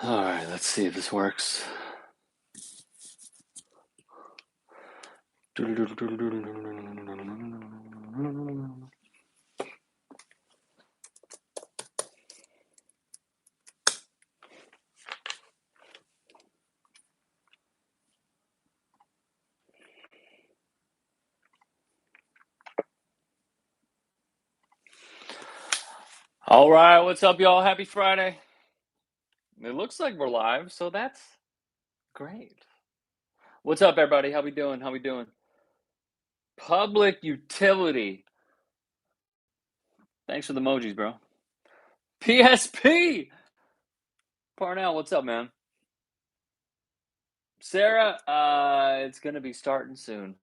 All right, let's see if this works. All right, what's up, y'all? Happy Friday. It looks like we're live, so that's great. What's up, everybody? How we doing? How we doing? Public utility. Thanks for the emojis, bro. PSP. Parnell, what's up, man? Sarah, it's gonna be starting soon.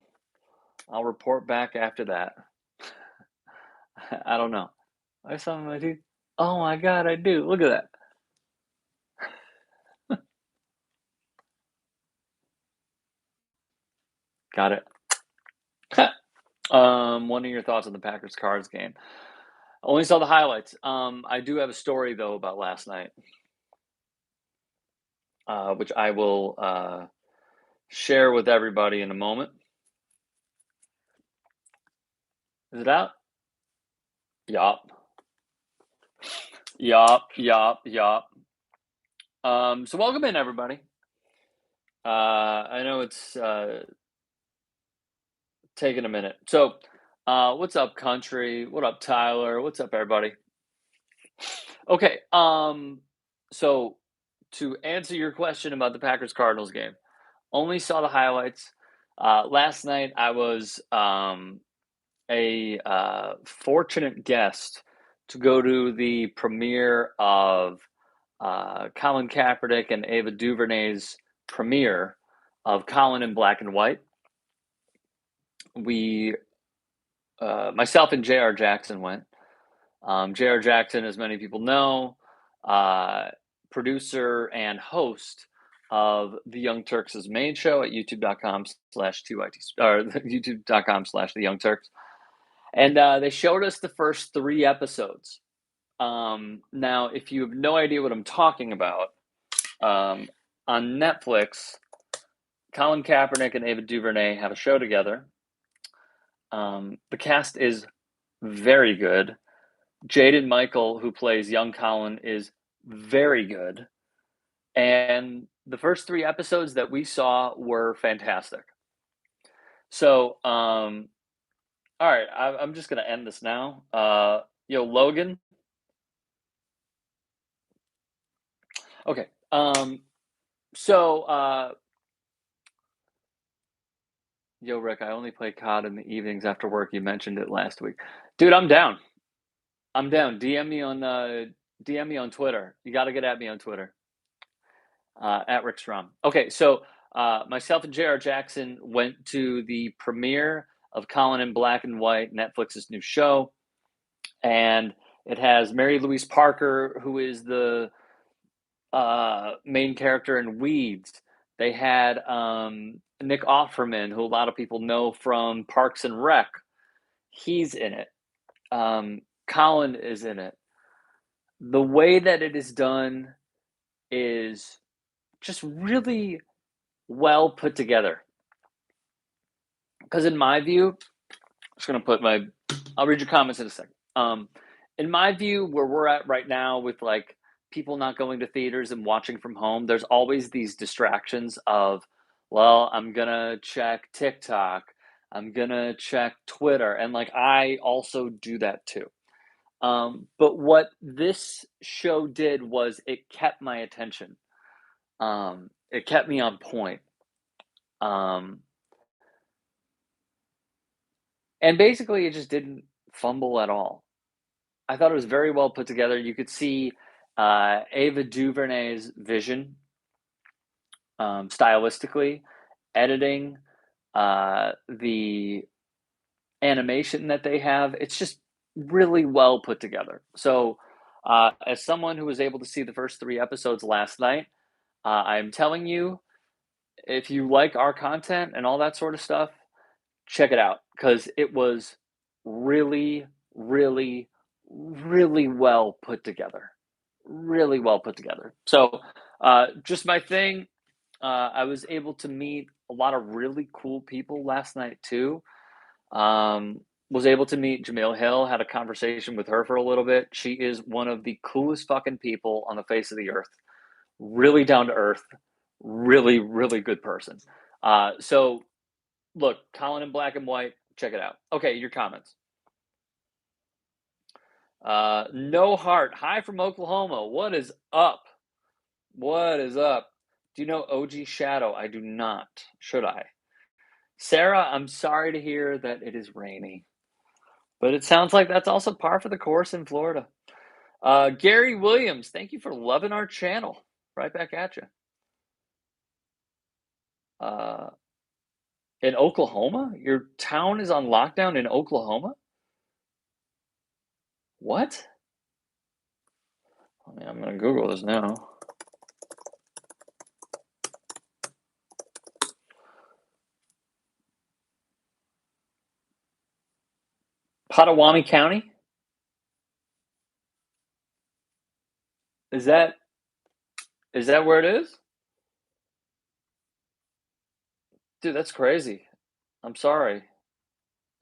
I'll report back after that. I don't know. I have something in my teeth. Oh my god, I do. Look at that. Got it. What are your thoughts on the Packers Cards game? Only saw the highlights. I do have a story though about last night, which I will share with everybody in a moment. Is it out? Yup. Yup. Yup. Yup. So welcome in, everybody. I know it's taking a minute. So, what's up, country? What up, Tyler? What's up, everybody? Okay. So to answer your question about the Packers Cardinals game, only saw the highlights. Last night I was a fortunate guest to go to the premiere of Colin Kaepernick and Ava DuVernay's premiere of Colin in Black and White. We, myself and J.R. Jackson went. J.R. Jackson, as many people know, producer and host of the Young Turks' main show at youtube.com/2it or youtube.com/the Young Turks. And they showed us the first 3 episodes. Now, if you have no idea what I'm talking about, on Netflix, Colin Kaepernick and Ava DuVernay have a show together. The cast is very good. Jaden Michael, who plays young Colin, is very good. And the first 3 episodes that we saw were fantastic. So, all right, I'm just going to end this now. Yo, Logan. Okay. So, yo, Rick, I only play COD in the evenings after work. You mentioned it last week. Dude, I'm down. I'm down. DM me on Twitter. You got to get at me on Twitter. At Rick Strom. Okay, so myself and J.R. Jackson went to the premiere of Colin in Black and White, Netflix's new show, and it has Mary Louise Parker, who is the main character in Weeds. They had Nick Offerman, who a lot of people know from Parks and Rec. He's in it. Colin is in it. The way that it is done is just really well put together. Because in my view, I'm just going to put my, I'll read your comments in a second. In my view, where we're at right now with like people not going to theaters and watching from home, there's always these distractions of, well, I'm going to check TikTok, I'm going to check Twitter. And like, I also do that too. But what this show did was it kept my attention. It kept me on point. And basically, it just didn't fumble at all. I thought it was very well put together. You could see Ava DuVernay's vision, stylistically, editing, the animation that they have. It's just really well put together. So, as someone who was able to see the first 3 episodes last night, I'm telling you, if you like our content and all that sort of stuff, check it out because it was really, really, really well put together. Really well put together. So, Just my thing. I was able to meet a lot of really cool people last night too. Was able to meet Jamil Hill, had a conversation with her for a little bit. She is one of the coolest fucking people on the face of the earth. Really down to earth, really, really good person. So look, Colin in Black and White, check it out. Okay, your comments. No Heart, hi from Oklahoma. What is up? What is up? Do you know OG Shadow? I do not. Should I? Sarah, I'm sorry to hear that it is rainy, but it sounds like that's also par for the course in Florida. Gary Williams, thank you for loving our channel. Right back at you. In Oklahoma? Your town is on lockdown in Oklahoma? What? I mean, I'm going to Google this now. Potawatomi County? Is that where it is? Dude, that's crazy. I'm sorry.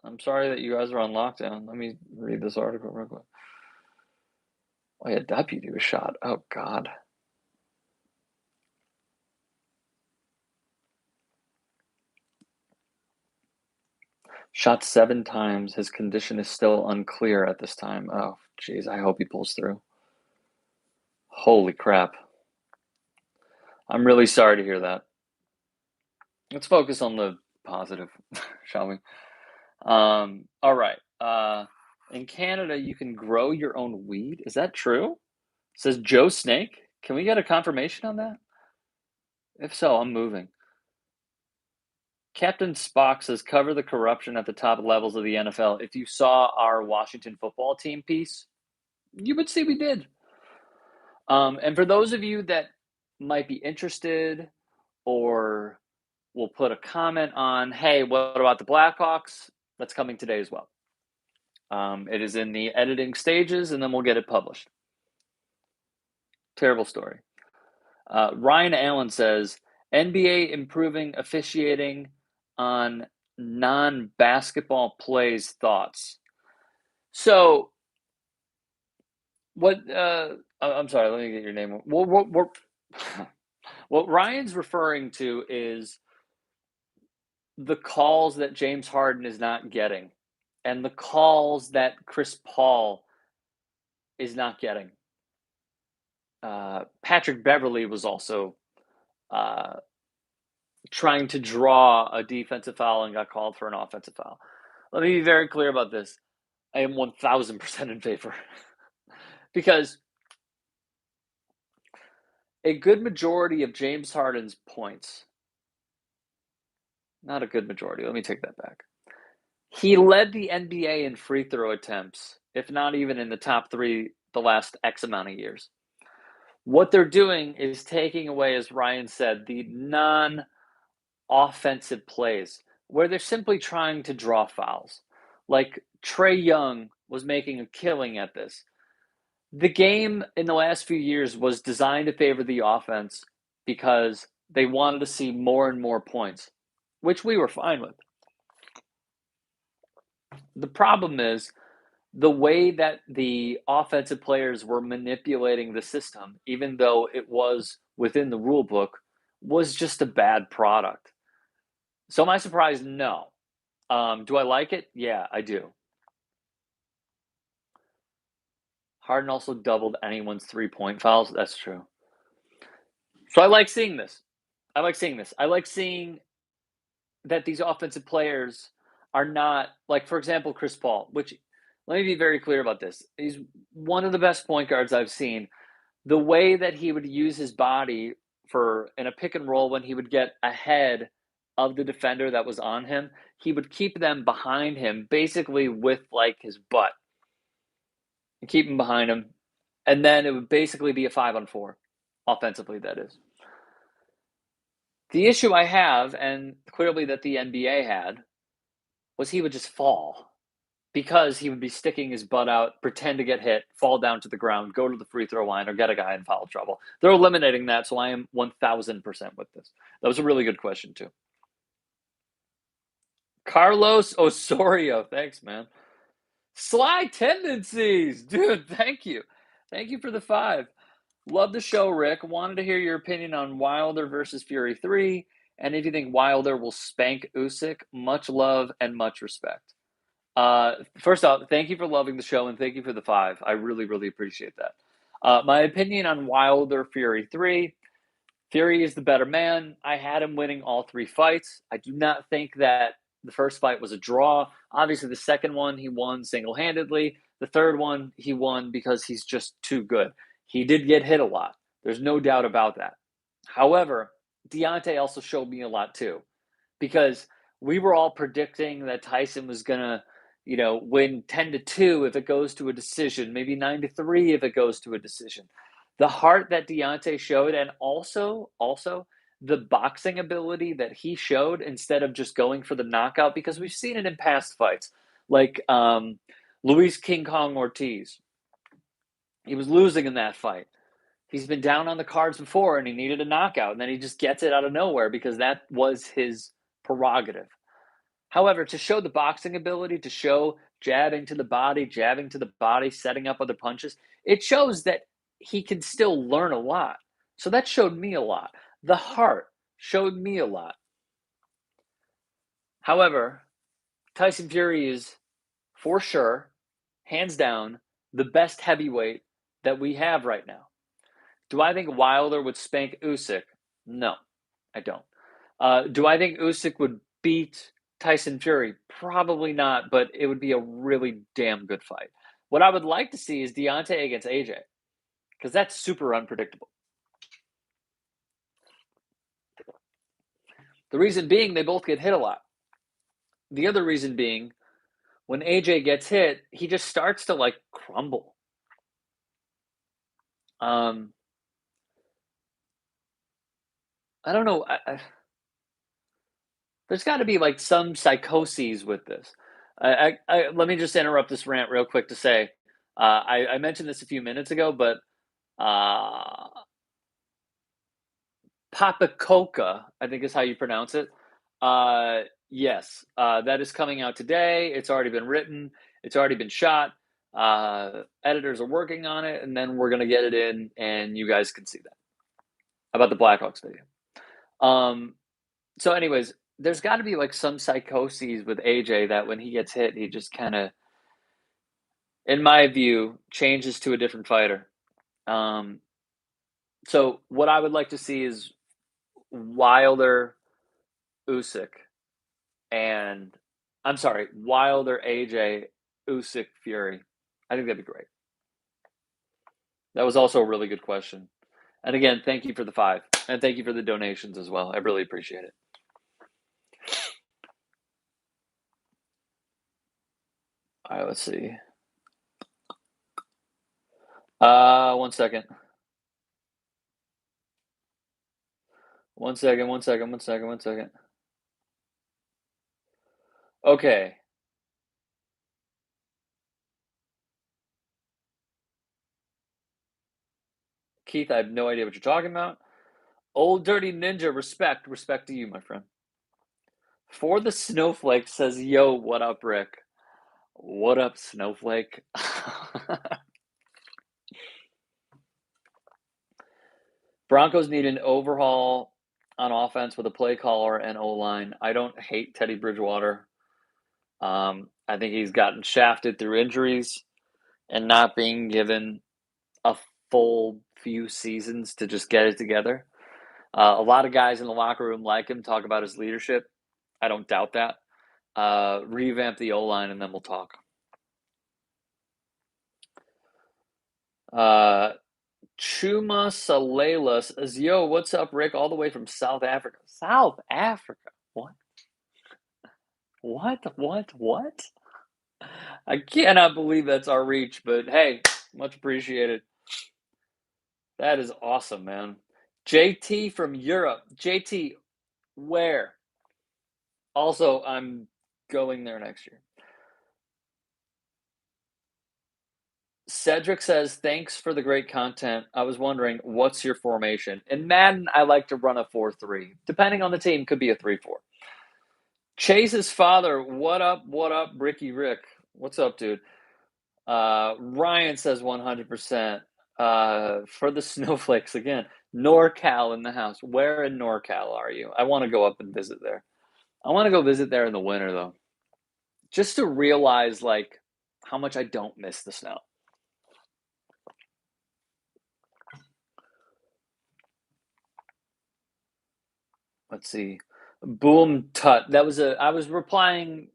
I'm sorry that you guys are on lockdown. Let me read this article real quick. Oh, yeah, deputy was shot. Oh, God. Shot 7 times. His condition is still unclear at this time. Oh, jeez. I hope he pulls through. Holy crap. I'm really sorry to hear that. Let's focus on the positive, shall we? All right. In Canada, you can grow your own weed. Is that true? Says Joe Snake. Can we get a confirmation on that? If so, I'm moving. Captain Spock says cover the corruption at the top levels of the NFL. If you saw our Washington football team piece, you would see we did. And for those of you that might be interested or will put a comment on, hey, what about the Blackhawks? That's coming today as well. It is in the editing stages, and then we'll get it published. Terrible story. Ryan Allen says, NBA improving officiating on non-basketball plays. Thoughts? So, what? I'm sorry. Let me get your name. What Ryan's referring to is the calls that James Harden is not getting, and the calls that Chris Paul is not getting. Patrick Beverley was also trying to draw a defensive foul and got called for an offensive foul. Let me be very clear about this. I am 1000% in favor because a good majority of James Harden's points, not a good majority, let me take that back. He led the NBA in free throw attempts, if not even in the top 3 the last X amount of years. What they're doing is taking away, as Ryan said, the non-offensive plays where they're simply trying to draw fouls. Like Trae Young was making a killing at this. The game in the last few years was designed to favor the offense because they wanted to see more and more points, which we were fine with. The problem is the way that the offensive players were manipulating the system, even though it was within the rule book, was just a bad product. So am I surprised? No. Do I like it? Yeah, I do. Harden also doubled anyone's 3-point fouls. That's true. So I like seeing this. I like seeing that these offensive players are not like, for example, Chris Paul, which let me be very clear about this. He's one of the best point guards I've seen. The way that he would use his body for in a pick and roll when he would get ahead of the defender that was on him, he would keep them behind him basically with like his butt and keep him behind him. And then it would basically be a 5-on-4 offensively, that is. The issue I have, and clearly that the NBA had, was he would just fall because he would be sticking his butt out, pretend to get hit, fall down to the ground, go to the free throw line, or get a guy in foul trouble. They're eliminating that, so I am 1000% with this. That was a really good question, too. Carlos Osorio. Thanks, man. Sly Tendencies. Dude, thank you. Thank you for the 5. Love the show, Rick. Wanted to hear your opinion on Wilder versus Fury 3, and if you think Wilder will spank Usyk. Much love and much respect. First off, thank you for loving the show, and thank you for the 5. I really, really appreciate that. My opinion on Wilder Fury 3. Fury is the better man. I had him winning all 3 fights. I do not think that the first fight was a draw. Obviously, the second one he won single-handedly. The third one he won because he's just too good. He did get hit a lot. There's no doubt about that. However, Deontay also showed me a lot too, because we were all predicting that Tyson was gonna, win 10-2 if it goes to a decision, maybe 9-3 if it goes to a decision. The heart that Deontay showed, and also the boxing ability that he showed instead of just going for the knockout, because we've seen it in past fights, like Luis King Kong Ortiz. He was losing in that fight. He's been down on the cards before, and he needed a knockout, and then he just gets it out of nowhere because that was his prerogative. However, to show the boxing ability, to show jabbing to the body, setting up other punches, it shows that he can still learn a lot. So that showed me a lot. The heart showed me a lot. However, Tyson Fury is, for sure, hands down, the best heavyweight that we have right now. Do I think Wilder would spank Usyk? No, I don't. Do I think Usyk would beat Tyson Fury? Probably not, but it would be a really damn good fight. What I would like to see is Deontay against AJ, because that's super unpredictable. The reason being, they both get hit a lot. The other reason being, when AJ gets hit, he just starts to crumble. I don't know. There's got to be some psychoses with this. Let me just interrupt this rant real quick to say, I mentioned this a few minutes ago, but Papacoca, I think is how you pronounce it. Yes, that is coming out today. It's already been written. It's already been shot. Editors are working on it, and then we're going to get it in, and you guys can see that. About the Blackhawks video. So anyways, there's got to be some psychoses with AJ that when he gets hit, he just kind of, in my view, changes to a different fighter. So what I would like to see is Wilder Usyk, and Wilder AJ Usyk Fury. I think that'd be great. That was also a really good question. And again, thank you for the 5, and thank you for the donations as well. I really appreciate it. All right, let's see. 1 second. 1 second, 1 second, 1 second, 1 second. Okay. Keith, I have no idea what you're talking about. Old Dirty Ninja, respect to you, my friend. For the Snowflake says, yo, what up, Rick? What up, Snowflake? Broncos need an overhaul on offense with a play caller and O-line. I don't hate Teddy Bridgewater. I think he's gotten shafted through injuries and not being given a full few seasons to just get it together. A lot of guys in the locker room like him, talk about his leadership. I don't doubt that. Revamp the O-line, and then we'll talk. Chuma Salela says, yo, what's up, Rick? All the way from South Africa. South Africa? What? What? I cannot believe that's our reach, but hey, much appreciated. That is awesome, man. JT from Europe. JT, where? Also, I'm going there next year. Cedric says, thanks for the great content. I was wondering, what's your formation? In Madden, I like to run a 4-3. Depending on the team, could be a 3-4. Chase's father, what up, Ricky Rick? What's up, dude? Ryan says 100%. For the snowflakes again. NorCal in the house. Where in NorCal are you? I want to go up and visit there. I want to go visit there in the winter, though. Just to realize, like, how much I don't miss the snow. Let's see. Boom Tut. I was replying.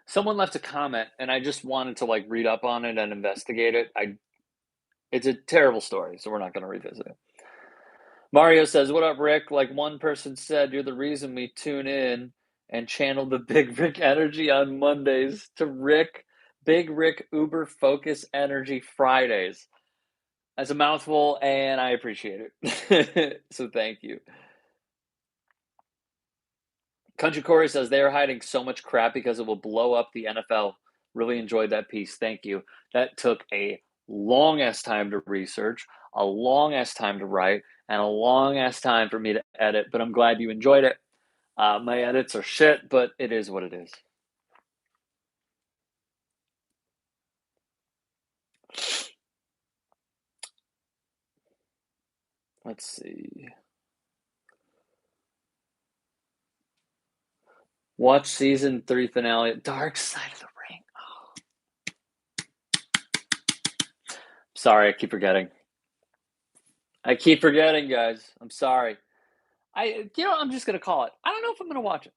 Someone left a comment, and I just wanted to like read up on it and investigate it. It's a terrible story, so we're not going to revisit it. Mario says, "What up, Rick? Like one person said, you're the reason we tune in and channel the Big Rick energy on Mondays to Big Rick Uber Focus Energy Fridays." That's a mouthful, and I appreciate it. So thank you. Country Corey says they are hiding so much crap because it will blow up the NFL. Really enjoyed that piece. Thank you. That took a long ass time to research, a long ass time to write, and a long ass time for me to edit. But I'm glad you enjoyed it. My edits are shit, but it is what it is. Let's see. Watch season 3 finale, Dark Side of the Ring. Oh. Sorry, I keep forgetting. Guys. I'm sorry. I'm just gonna call it. I don't know if I'm gonna watch it.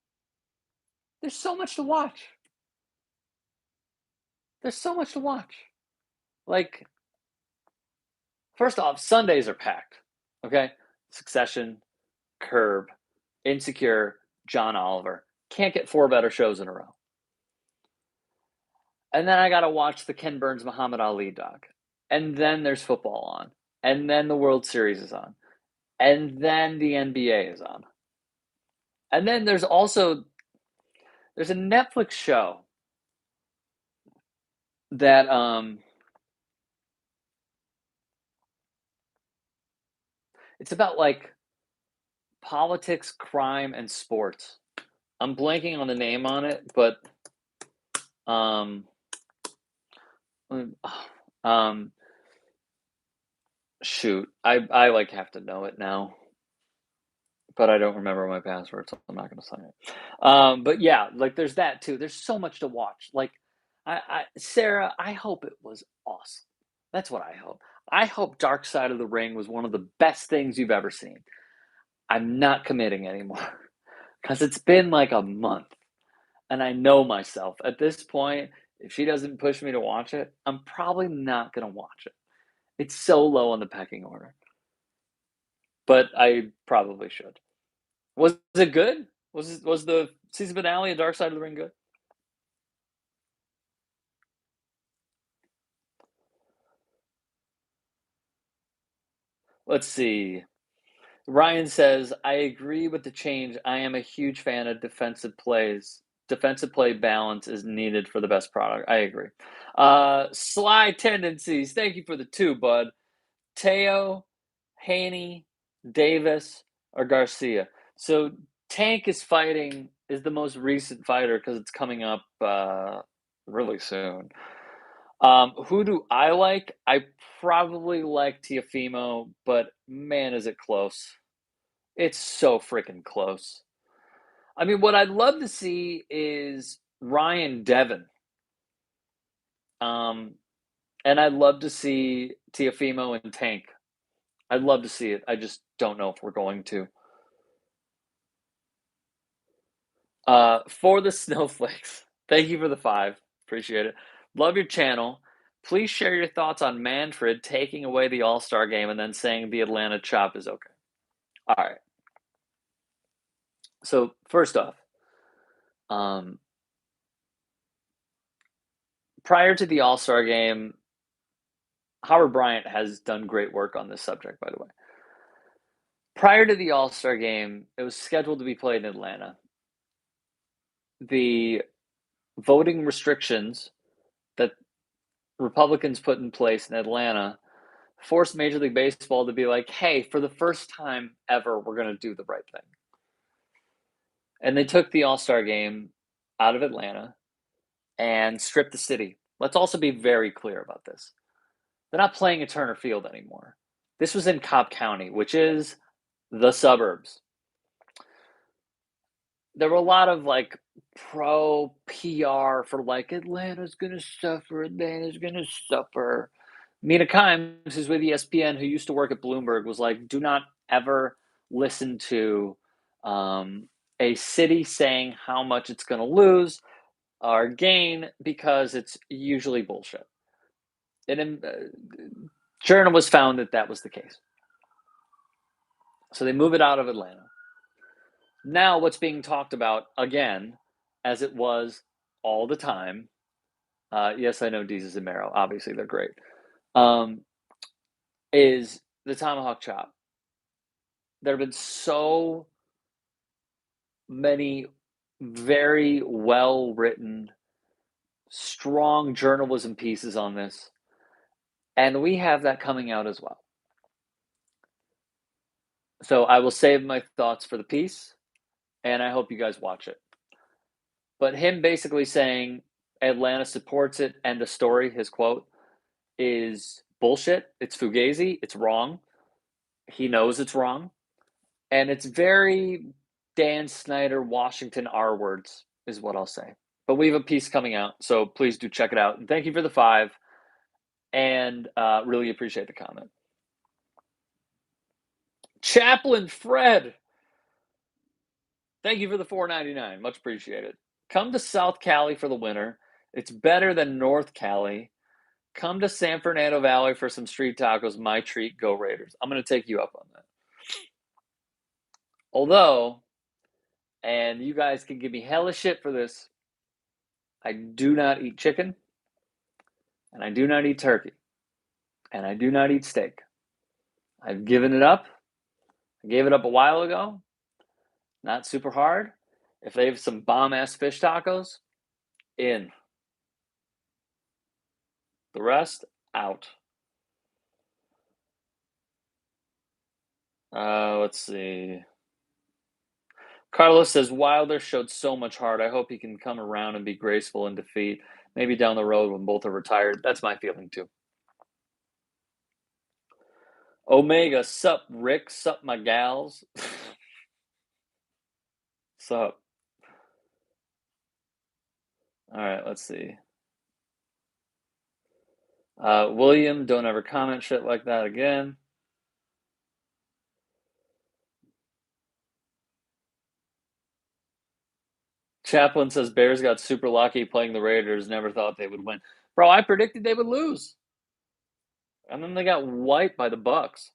There's so much to watch. Like, first off, Sundays are packed. Okay, Succession, Curb, Insecure, John Oliver. Can't get 4 better shows in a row. And then I gotta watch the Ken Burns Muhammad Ali doc. And then there's football on. And then the World Series is on. And then the NBA is on. And then there's a Netflix show that it's about like politics, crime, and sports. I'm blanking on the name on it, but um um shoot, I like have to know it now, but I don't remember my password, so I'm not gonna sign it. But yeah, like there's that too. There's so much to watch. Like Sarah, I hope it was awesome. That's what I hope. I hope Dark Side of the Ring was one of the best things you've ever seen. I'm not committing anymore because it's been like a month, and I know myself at this point. If she doesn't push me to watch it, I'm probably not gonna watch it. It's so low on the pecking order, but I probably should. Was it good? Was the season finale of Dark Side of the Ring good? Let's see. Ryan says, I agree with the change. I am a huge fan of defensive plays. Defensive play balance is needed for the best product. I agree. Sly tendencies. Thank you for the 2, bud. Teo, Haney, Davis, or Garcia. So Tank is the most recent fighter because it's coming up really soon. Who do I like? I probably like Tiafimo, but man, is it close. It's so freaking close. I mean, what I'd love to see is Ryan Devon. And I'd love to see Tiafimo and Tank. I'd love to see it. I just don't know if we're going to. For the snowflakes, thank you for the 5. Appreciate it. Love your channel. Please share your thoughts on Manfred taking away the All-Star game and then saying the Atlanta chop is okay. All right. So first off, prior to the All-Star game, Howard Bryant has done great work on this subject, by the way. Prior to the All-Star game, it was scheduled to be played in Atlanta. The voting restrictions that Republicans put in place in Atlanta forced Major League Baseball to be like, hey, for the first time ever, we're going to do the right thing. And they took the All-Star game out of Atlanta and stripped the city. Let's also be very clear about this. They're not playing at Turner Field anymore. This was in Cobb County, which is the suburbs. There were a lot of like pro PR for like Atlanta's gonna suffer, Atlanta's gonna suffer. Mina Kimes, who's with ESPN, who used to work at Bloomberg, was like, do not ever listen to a city saying how much it's going to lose or gain because it's usually bullshit. And journalists found that that was the case. So they move it out of Atlanta. Now what's being talked about again, as it was all the time, yes, I know Deezus and Mero, obviously they're great, is the tomahawk chop. There have been so many very well written, strong journalism pieces on this, and we have that coming out as well. So I will save my thoughts for the piece, and I hope you guys watch it. But him basically saying Atlanta supports it, end of story, his quote, is bullshit. It's fugazi. It's wrong. He knows it's wrong. And it's very Dan Snyder, Washington R words, is what I'll say. But we have a piece coming out, so please do check it out. And thank you for the 5, and really appreciate the comment. Chaplain Fred, thank you for the $4.99. Much appreciated. Come to South Cali for the winter. It's better than North Cali. Come to San Fernando Valley for some street tacos. My treat. Go Raiders. I'm going to take you up on that. Although, and you guys can give me hella shit for this, I do not eat chicken, and I do not eat turkey, and I do not eat steak. I've given it up. I gave it up a while ago. Not super hard. If they have some bomb-ass fish tacos, in. The rest, out. Let's see. Carlos says, Wilder showed so much heart. I hope he can come around and be graceful in defeat. Maybe down the road when both are retired. That's my feeling, too. Omega, sup, Rick? Sup, my gals? Sup. All right, let's see. William, don't ever comment shit like that again. Chaplin says Bears got super lucky playing the Raiders. Never thought they would win. Bro, I predicted they would lose. And then they got wiped by the Bucks.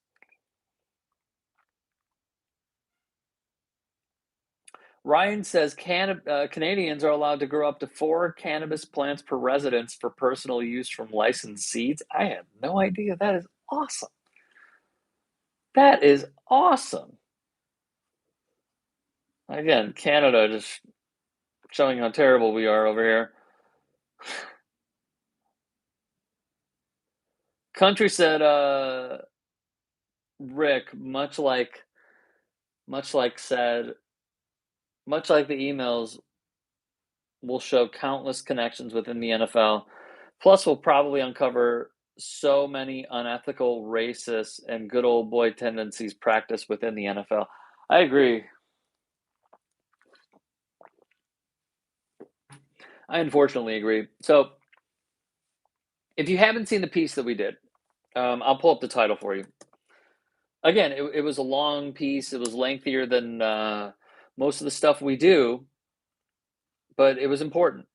Ryan says Canadians are allowed to grow up to 4 cannabis plants per residence for personal use from licensed seeds. I have no idea. That is awesome. That is awesome. Again, Canada just showing how terrible we are over here. Country said, Rick, much like the emails will show countless connections within the NFL. Plus, we'll probably uncover so many unethical, racist, and good old boy tendencies practiced within the NFL. I agree. I unfortunately agree. So, if you haven't seen the piece that we did, I'll pull up the title for you. Again, it was a long piece. It was lengthier than most of the stuff we do, but it was important.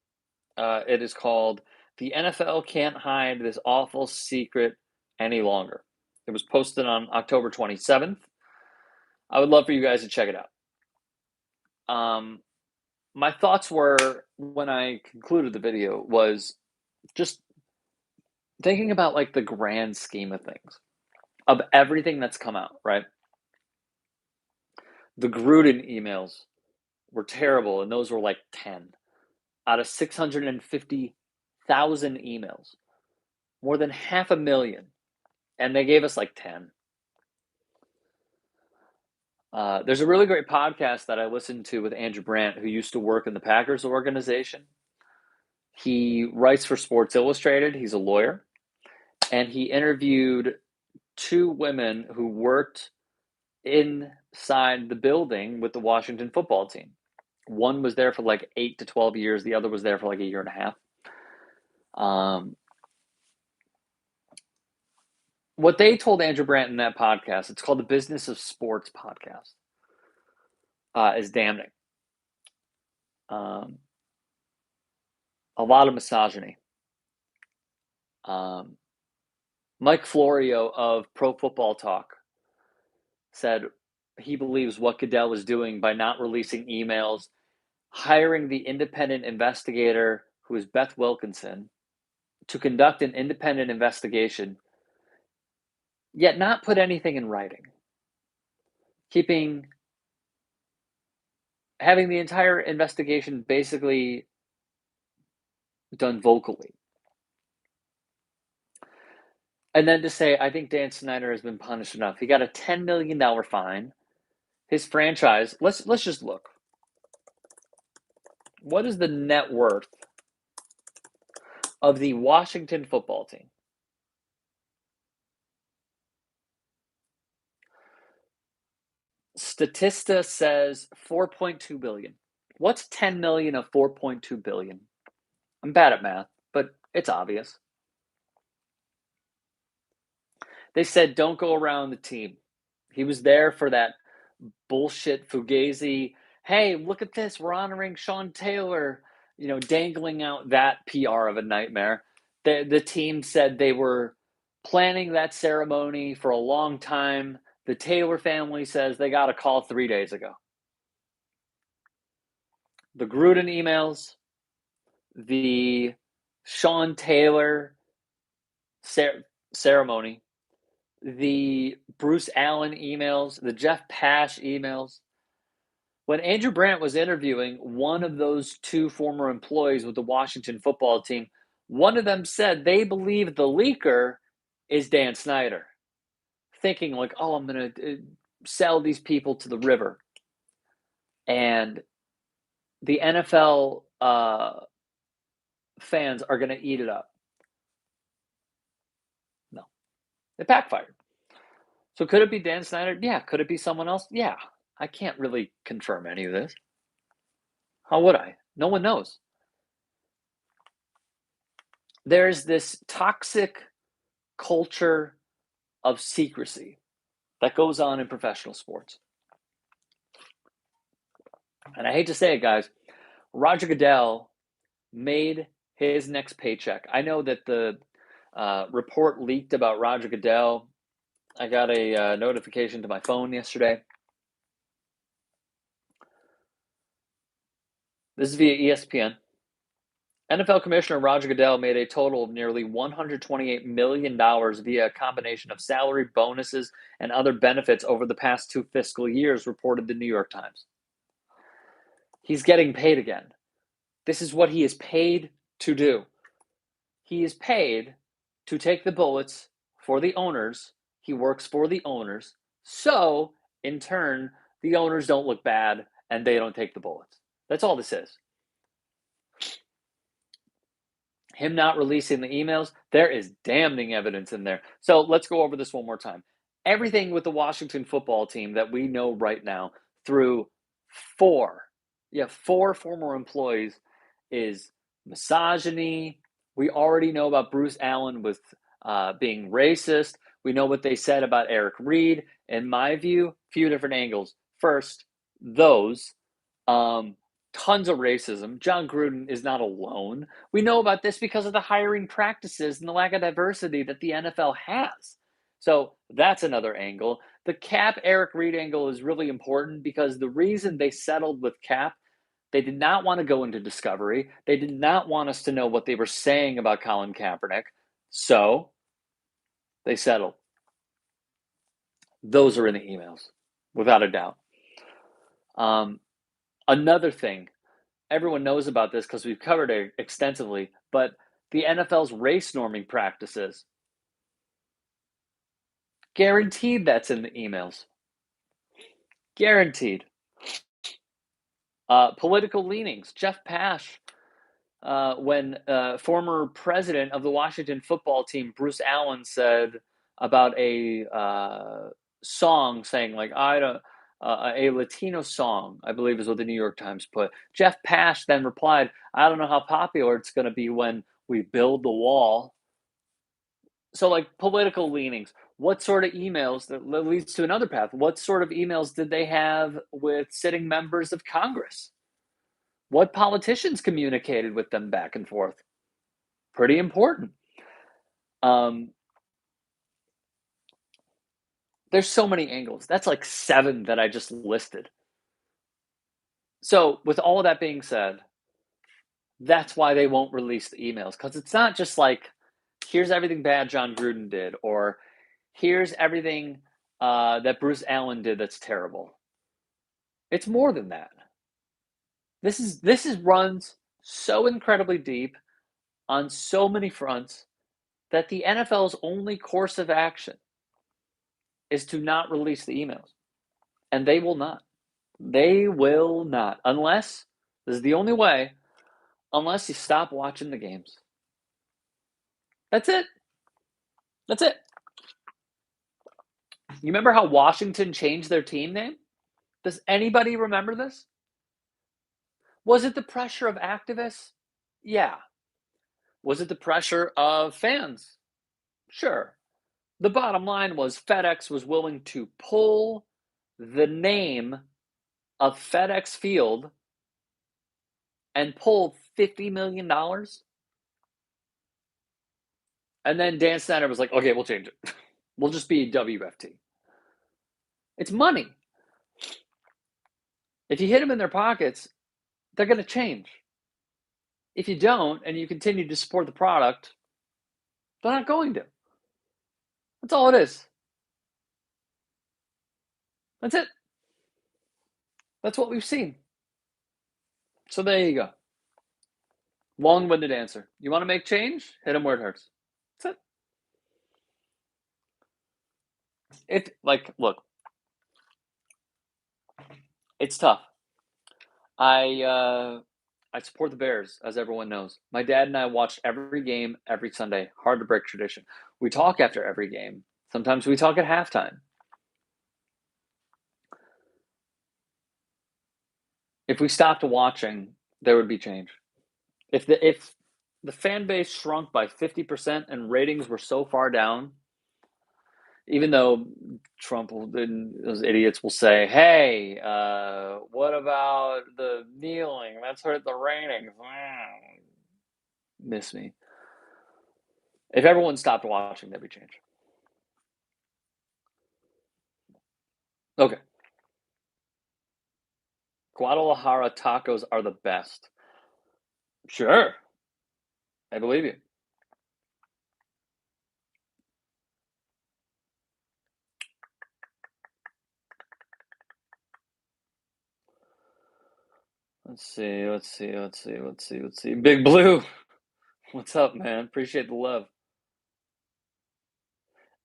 It is called "The NFL Can't Hide This Awful Secret Any Longer." It was posted on October 27th. I would love for you guys to check it out. My thoughts were, when I concluded the video, was just thinking about like the grand scheme of things, of everything that's come out, right? The Gruden emails were terrible, and those were like 10 out of 650,000 emails. More than 500,000. And they gave us like 10. There's a really great podcast that I listened to with Andrew Brandt, who used to work in the Packers organization. He writes for Sports Illustrated. He's a lawyer. And he interviewed two women who worked inside the building with the Washington football team. One was there for like 8 to 12 years. The other was there for like a year and a half. What they told Andrew Brandt in that podcast, it's called the Business of Sports podcast, is damning. A lot of misogyny. Mike Florio of Pro Football Talk said he believes what Goodell is doing by not releasing emails, hiring the independent investigator, who is Beth Wilkinson, to conduct an independent investigation, yet not put anything in writing. Having the entire investigation basically done vocally. And then to say, I think Dan Snyder has been punished enough. He got a $10 million fine. His franchise, let's just look. What is the net worth of the Washington football team? Statista says $4.2 billion. What's 10 million of 4.2 billion? I'm bad at math, but it's obvious. They said don't go around the team. He was there for that bullshit Fugazi. Hey, look at this. We're honoring Sean Taylor, dangling out that PR of a nightmare. The team said they were planning that ceremony for a long time. The Taylor family says they got a call 3 days ago. The Gruden emails, the Sean Taylor ceremony, the Bruce Allen emails, the Jeff Pash emails. When Andrew Brandt was interviewing one of those two former employees with the Washington football team, one of them said they believe the leaker is Dan Snyder, thinking like, oh, I'm going to sell these people to the river. And the NFL fans are going to eat it up. No, it backfired. So could it be Dan Snyder? Yeah. Could it be someone else? Yeah. I can't really confirm any of this. How would I? No one knows. There's this toxic culture of secrecy that goes on in professional sports. And I hate to say it, guys, Roger Goodell made his next paycheck. I know that the report leaked about Roger Goodell. I got a notification to my phone yesterday. This is via ESPN. NFL Commissioner Roger Goodell made a total of nearly $128 million via a combination of salary, bonuses, and other benefits over the past 2 fiscal years, reported the New York Times. He's getting paid again. This is what he is paid to do. He is paid to take the bullets for the owners. He works for the owners. So, in turn, the owners don't look bad and they don't take the bullets. That's all this is. Him not releasing the emails, there is damning evidence in there. So let's go over this one more time. Everything with the Washington football team that we know right now through four former employees is misogyny. We already know about Bruce Allen with being racist. We know what they said about Eric Reid. In my view, few different angles. First, those. Tons of racism. John Gruden is not alone. We know about this because of the hiring practices and the lack of diversity that the NFL has. So that's another angle. The Cap Eric Reid angle is really important because the reason they settled with Cap, they did not want to go into discovery. They did not want us to know what they were saying about Colin Kaepernick. So they settled. Those are in the emails, without a doubt. Another thing, everyone knows about this because we've covered it extensively, but the NFL's race norming practices. Guaranteed that's in the emails. Guaranteed. Political leanings. Jeff Pash, when former president of the Washington football team, Bruce Allen, said about a song saying, like, I don't, a Latino song, I believe is what the New York Times put. Jeff Pash then replied, I don't know how popular it's going to be when we build the wall. So, like, political leanings. What sort of emails, that leads to another path. What sort of emails did they have with sitting members of Congress? What politicians communicated with them back and forth? Pretty important. There's so many angles. That's like 7 that I just listed. So, with all of that being said, that's why they won't release the emails, because it's not just like, here's everything bad John Gruden did, or here's everything that Bruce Allen did that's terrible. It's more than that. This is runs so incredibly deep on so many fronts that the NFL's only course of action is to not release the emails. And they will not. They will not. Unless, this is the only way, unless you stop watching the games. That's it. That's it. You remember how Washington changed their team name? Does anybody remember this? Was it the pressure of activists? Yeah. Was it the pressure of fans? Sure. The bottom line was FedEx was willing to pull the name of FedEx Field and pull $50 million. And then Dan Snyder was like, okay, we'll change it. We'll just be WFT. It's money. If you hit them in their pockets, they're going to change. If you don't, and you continue to support the product, they're not going to. That's all it is. That's it. That's what we've seen. So there you go. Long-winded answer. You want to make change? Hit them where it hurts. That's it. Look, it's tough. I support the Bears, as everyone knows. My dad and I watched every game every Sunday. Hard to break tradition. We talk after every game. Sometimes we talk at halftime. If we stopped watching, there would be change. If the fan base shrunk by 50% and ratings were so far down, even though Trump and those idiots will say, hey, what about the kneeling? That's hurt the ratings. Miss me. If everyone stopped watching, there'd be change. Okay. Guadalajara tacos are the best. Sure. I believe you. Let's see. Big Blue. What's up, man? Appreciate the love.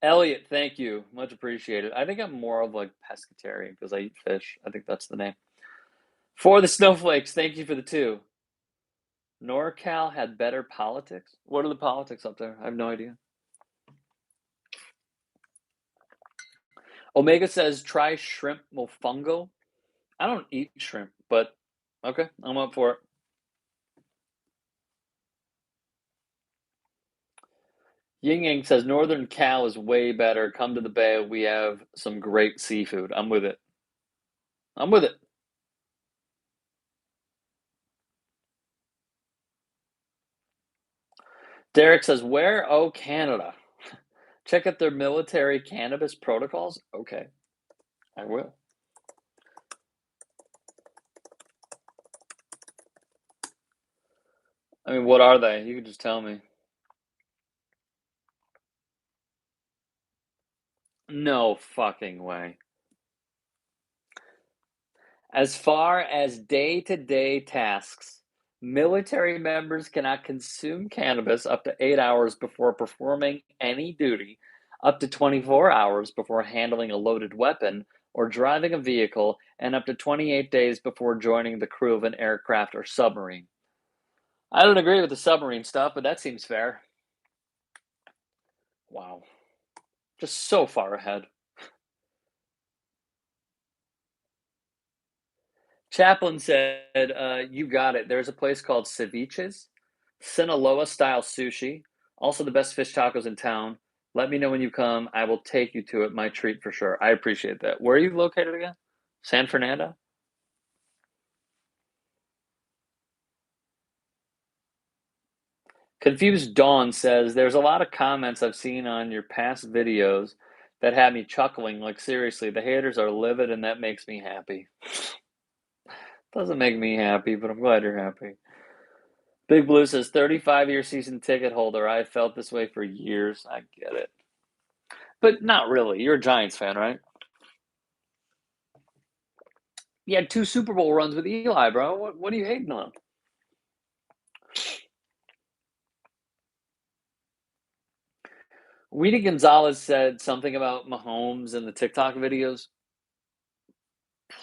Elliot, thank you. Much appreciated. I think I'm more of like pescatarian because I eat fish. I think that's the name. For the snowflakes, thank you for the 2. NorCal had better politics? What are the politics up there? I have no idea. Omega says try shrimp mofongo. I don't eat shrimp, but okay, I'm up for it. Ying Yang says Northern Cal is way better. Come to the Bay. We have some great seafood. I'm with it. I'm with it. Derek says, where? Oh, Canada. Check out their military cannabis protocols. Okay, I will. I mean, what are they? You can just tell me. No fucking way. As far as day-to-day tasks, Military members cannot consume cannabis up to 8 hours before performing any duty, up to 24 hours before handling a loaded weapon or driving a vehicle, and up to 28 days before joining the crew of an aircraft or submarine. I don't agree with the submarine stuff, but that seems fair. Wow. Just so far ahead. Chaplin said, "You got it. There's a place called Ceviches, Sinaloa style sushi, also the best fish tacos in town. Let me know when you come. I will take you to it. My treat for sure." I appreciate that. Where are you located again? San Fernando? Confused Dawn says, "There's a lot of comments I've seen on your past videos that had me chuckling. Like, seriously, the haters are livid, and that makes me happy." Doesn't make me happy, but I'm glad you're happy. Big Blue says, 35-year season ticket holder. I have felt this way for years. I get it. But not really. You're a Giants fan, right? You had two Super Bowl runs with Eli, bro. What are you hating on? Weedy Gonzalez said something about Mahomes and the TikTok videos.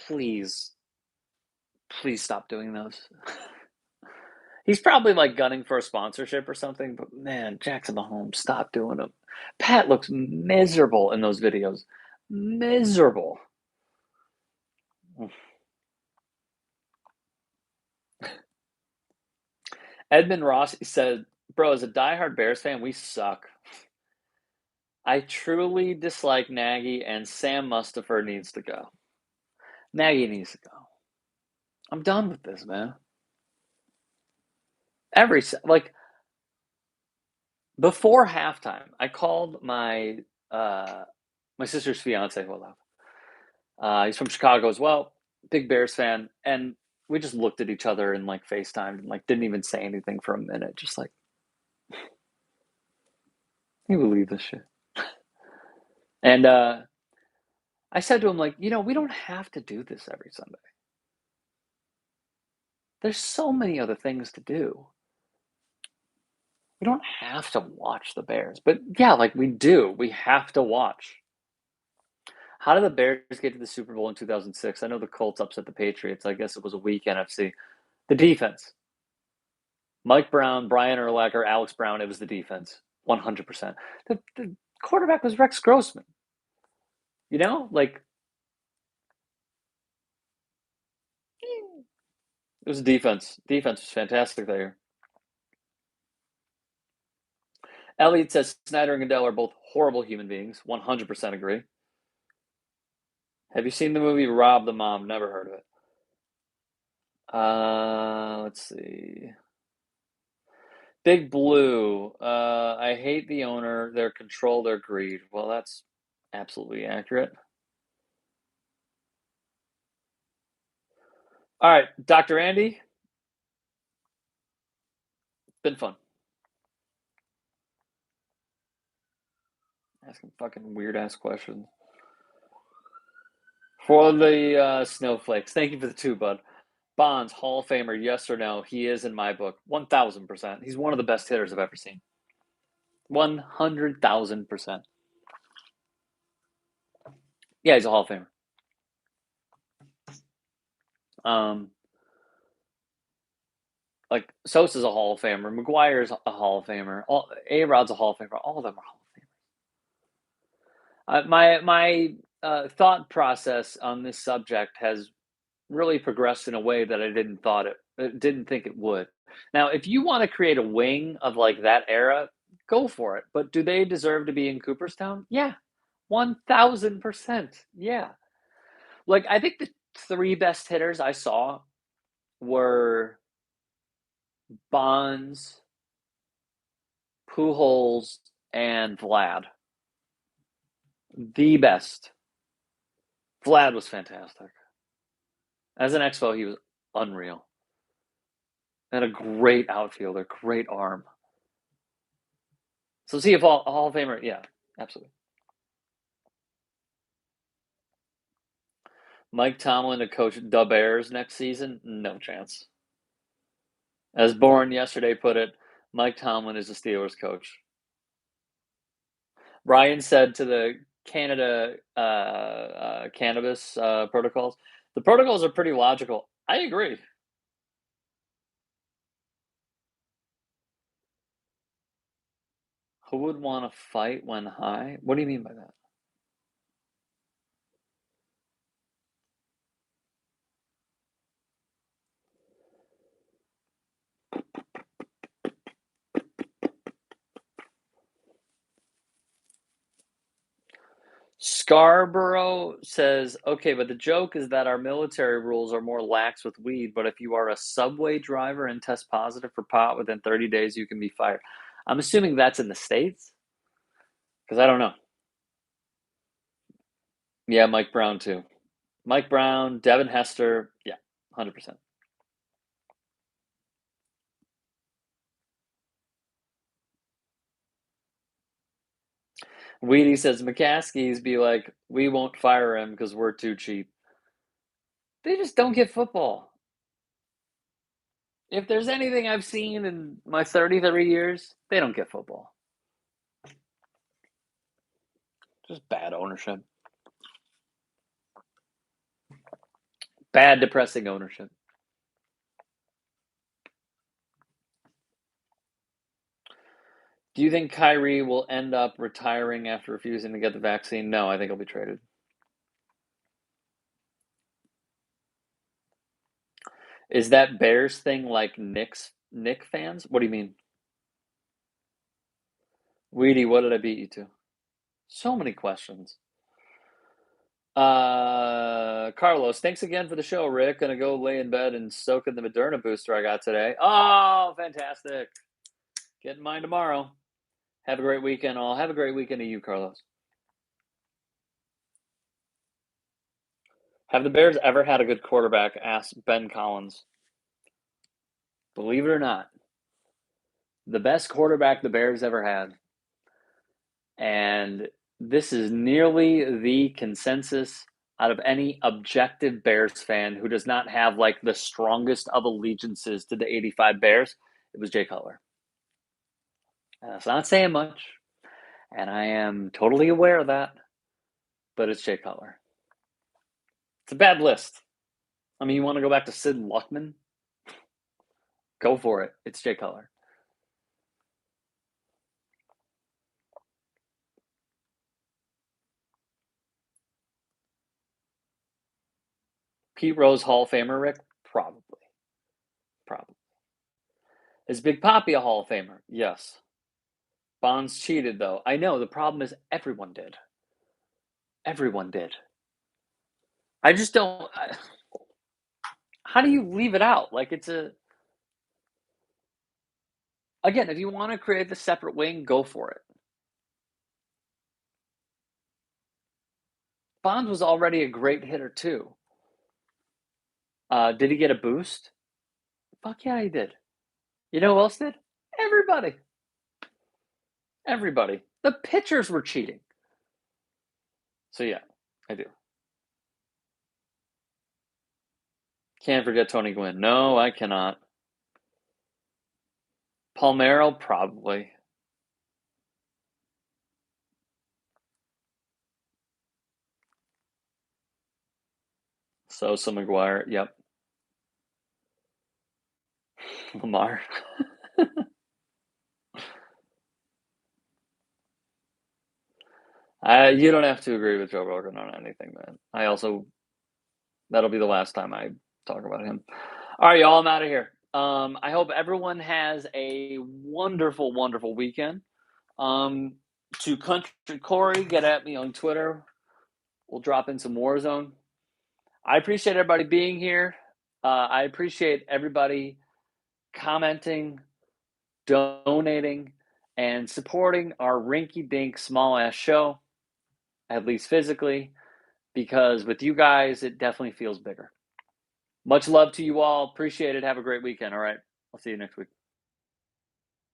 Please, please stop doing those. He's probably like gunning for a sponsorship or something, but man, Jackson Mahomes, stop doing them. Pat looks miserable in those videos. Miserable. Edmund Ross said, "Bro, as a diehard Bears fan, we suck. I truly dislike Nagy, and Sam Mustipher needs to go. Nagy needs to go. I'm done with this, man. Like before halftime, I called uh my sister's fiance, who I love. He's from Chicago as well, big Bears fan, and we just looked at each other and like FaceTimed and like didn't even say anything for a minute, just like, can you believe this shit? And I said to him, like, we don't have to do this every Sunday. There's so many other things to do. We don't have to watch the Bears, but yeah, like we do. We have to watch. How did the Bears get to the Super Bowl in 2006? I know the Colts upset the Patriots. I guess it was a weak NFC. The defense. Mike Brown, Brian Urlacher, Alex Brown. It was the defense. 100%. The quarterback was Rex Grossman. Like it was defense. Defense was fantastic that year. Elliot says Snyder and Goodell are both horrible human beings. 100% agree. Have you seen the movie Rob the Mom? Never heard of it. Let's see. Big Blue. I hate the owner, their control, their greed. Well, that's absolutely accurate. All right, Dr. Andy. Been fun. Asking fucking weird ass questions. For the snowflakes. Thank you for the two, bud. Bonds, Hall of Famer, yes or no? He is in my book. 1,000%. He's one of the best hitters I've ever seen. 100,000%. Yeah, he's a Hall of Famer. Like Sosa's a Hall of Famer. McGuire's a Hall of Famer. A-Rod's a Hall of Famer. All of them are Hall of Famers. My thought process on this subject has really progressed in a way that I didn't think it would. Now, if you want to create a wing of like that era, go for it. But do they deserve to be in Cooperstown? Yeah, 1,000%. Yeah. Like I think the three best hitters I saw were Bonds, Pujols, and Vlad. The best. Vlad was fantastic. As an Expo, he was unreal. And a great outfielder, great arm. So see if Hall of Famer, yeah, absolutely. Mike Tomlin to coach the Bears next season? No chance. As Bourne yesterday put it, Mike Tomlin is the Steelers coach. Ryan said to the Canada cannabis protocols, the protocols are pretty logical. I agree. Who would want to fight when high? What do you mean by that? Scarborough says, okay, but the joke is that our military rules are more lax with weed, but if you are a subway driver and test positive for pot within 30 days, you can be fired. I'm assuming that's in the States? Because I don't know. Yeah, Mike Brown too. Mike Brown, Devin Hester. Yeah, 100%. Weedy says McCaskey's be like, we won't fire him because we're too cheap. They just don't get football. If there's anything I've seen in my 33 years, they don't get football. Just bad ownership. Bad, depressing ownership. Do you think Kyrie will end up retiring after refusing to get the vaccine? No, I think he'll be traded. Is that Bears thing like Nick fans? What do you mean? Weedy, what did I beat you to? So many questions. Carlos, thanks again for the show, Rick. Gonna go lay in bed and soak in the Moderna booster I got today. Oh, fantastic. Getting mine tomorrow. Have a great weekend, all. Have a great weekend to you, Carlos. Have the Bears ever had a good quarterback? Asked Ben Collins. Believe it or not, the best quarterback the Bears ever had. And this is nearly the consensus out of any objective Bears fan who does not have like the strongest of allegiances to the 85 Bears. It was Jay Cutler. And that's not saying much. And I am totally aware of that. But it's Jay Cutler. It's a bad list. I mean, you want to go back to Sid Luckman? Go for it. It's Jay Cutler. Pete Rose Hall of Famer, Rick? Probably. Probably. Is Big Papi a Hall of Famer? Yes. Bonds cheated, though. I know. The problem is everyone did. Everyone did. I just don't. How do you leave it out? Like, it's a. Again, if you want to create the separate wing, go for it. Bonds was already a great hitter, too. Did he get a boost? Fuck yeah, he did. You know who else did? Everybody. Everybody. The pitchers were cheating. So, yeah, I do. Can't forget Tony Gwynn. No, I cannot. Palmeiro, probably. Sosa, McGuire, yep. Lamar. You don't have to agree with Joe Rogan on anything, man. That'll be the last time I talk about him. All right, y'all, I'm out of here. I hope everyone has a wonderful, wonderful weekend. To Country Corey, get at me on Twitter. We'll drop in some Warzone. I appreciate everybody being here. I appreciate everybody commenting, donating, and supporting our rinky-dink small-ass show, at least physically, because with you guys, it definitely feels bigger. Much love to you all. Appreciate it. Have a great weekend. All right. I'll see you next week.